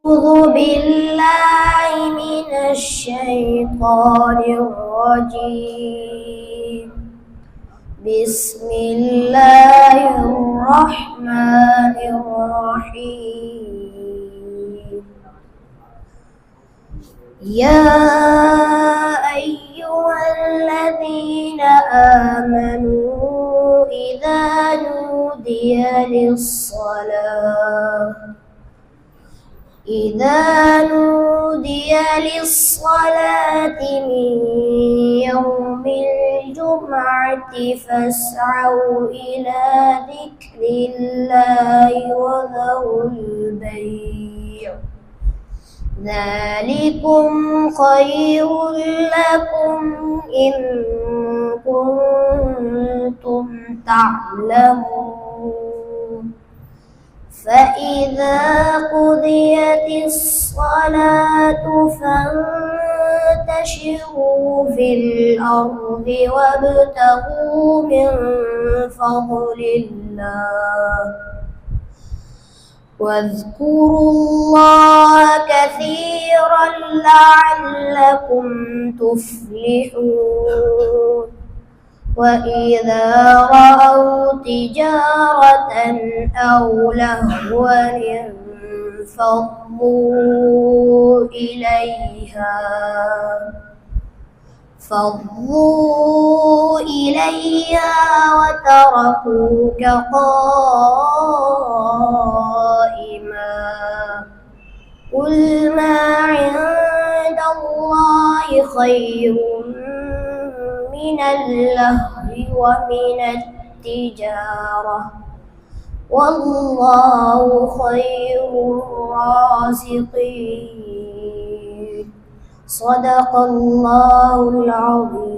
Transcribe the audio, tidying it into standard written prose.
أعوذ بالله من الشيطان الرجيم. بسم الله الرحمن الرحيم. يا أيها الذين آمنوا إذا نودي للصلاة من يوم الجمعة فاسعوا إلى ذكر الله وذروا البيع ذلكم خير لكم إن كنتم تعلمون. فإذا قضيت الصلاة فانتشروا في الأرض وابتغوا من فضل الله واذكروا الله كثيرا لعلكم تفلحون. وإذا رأوا تجارة أو لهوا انفضوا إليها وتركوك قائما. قل ما عند الله خير من اللهو ومن التجارة والله خير الرازقين. صدق الله العظيم.